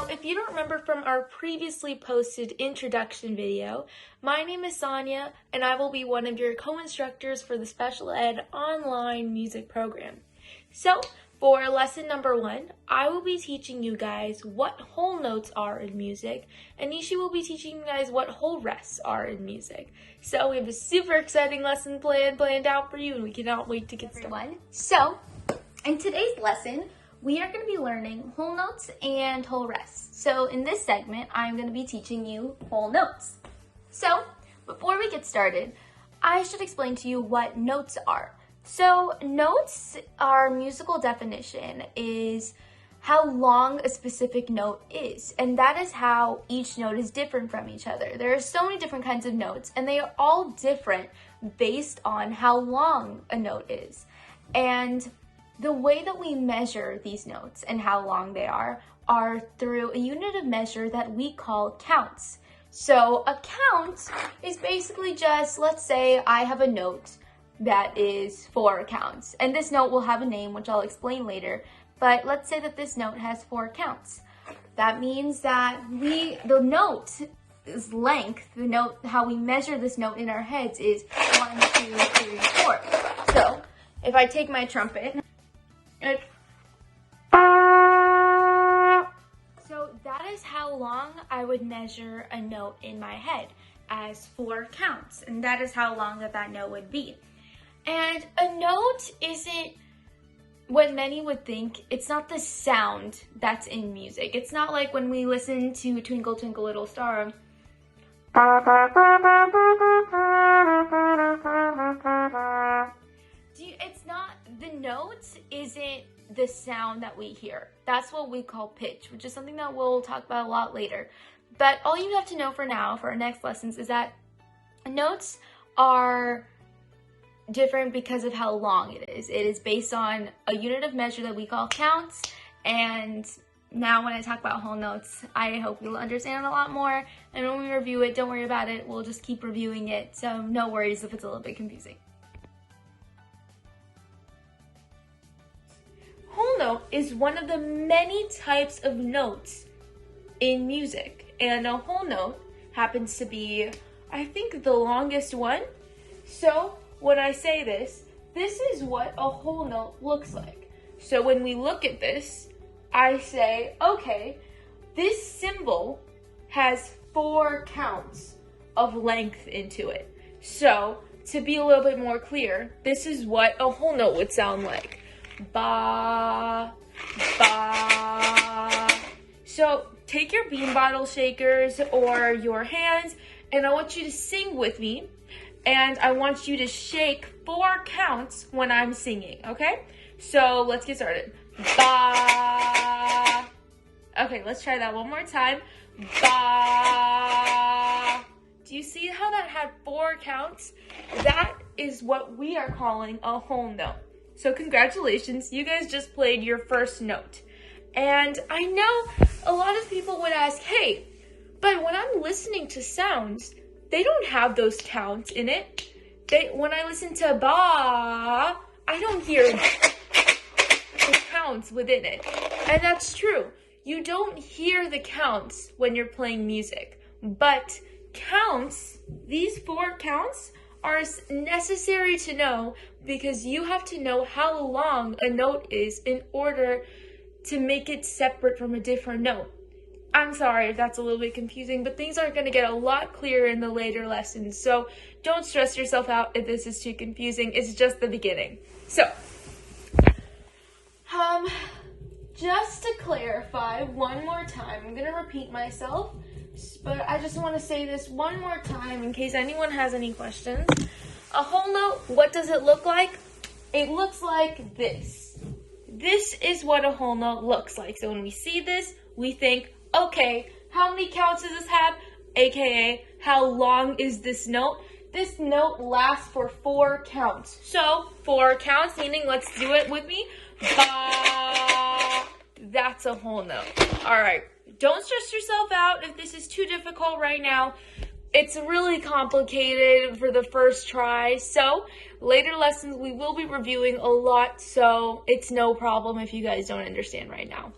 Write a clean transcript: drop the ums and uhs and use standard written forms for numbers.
if you don't remember from our previously posted introduction video, my name is Sonia, and I will be one of your co-instructors for the Special Ed online music program. So, for lesson number 1, I will be teaching you guys what whole notes are in music, and Nishi will be teaching you guys what whole rests are in music. So, we have a super exciting lesson planned out for you, and we cannot wait to get started. So, in today's lesson, we are going to be learning whole notes and whole rests. So in this segment, I'm going to be teaching you whole notes. So before we get started, I should explain to you what notes are. So notes, our musical definition, is how long a specific note is. And that is how each note is different from each other. There are so many different kinds of notes, and they are all different based on how long a note is. And the way that we measure these notes and how long they are through a unit of measure that we call counts. So a count is basically just, let's say I have a note that is 4 counts, and this note will have a name, which I'll explain later, but let's say that this note has 4 counts. That means that the note's length, how we measure this note in our heads is 1, 2, 3, 4. So if I take my trumpet, so that is how long I would measure a note in my head, as 4 counts, and that is how long that note would be. And a note isn't what many would think. It's not the sound that's in music. It's not like when we listen to Twinkle Twinkle Little Star. It's not, the notes isn't the sound that we hear. That's what we call pitch, which is something that we'll talk about a lot later. But all you have to know for now, for our next lessons, is that notes are different because of how long it is. It is based on a unit of measure that we call counts. And now when I talk about whole notes, I hope you'll understand a lot more. And when we review it, don't worry about it. We'll just keep reviewing it. So no worries if it's a little bit confusing. Whole note is one of the many types of notes in music, and a whole note happens to be, I think, the longest one. So when I say this is what a whole note looks like. So when we look at this, I say, okay, this symbol has 4 counts of length into it. So to be a little bit more clear, this is what a whole note would sound like. Ba, ba. So take your bean bottle shakers or your hands, and I want you to sing with me, and I want you to shake 4 counts when I'm singing, okay? So let's get started. Ba. Okay, let's try that one more time. Ba. Do you see how that had 4 counts? That is what we are calling a whole note. So congratulations, you guys just played your first note. And I know a lot of people would ask, hey, but when I'm listening to sounds, they don't have those counts in it. When I listen to ba, I don't hear the counts within it. And that's true. You don't hear the counts when you're playing music. But counts, these 4 counts, are necessary to know because you have to know how long a note is in order to make it separate from a different note. I'm sorry if that's a little bit confusing, but things are going to get a lot clearer in the later lessons, so don't stress yourself out if this is too confusing. It's just the beginning. So, just to clarify one more time, I'm going to repeat myself, but I just want to say this one more time in case anyone has any questions. A whole note, what does it look like? It looks like this. This is what a whole note looks like. So when we see this, we think, okay, how many counts does this have? AKA, how long is this note? This note lasts for 4 counts. So 4 counts, meaning, let's do it with me. Ba. That's a whole note. All right. Don't stress yourself out if this is too difficult right now. It's really complicated for the first try. So later lessons, we will be reviewing a lot. So it's no problem if you guys don't understand right now.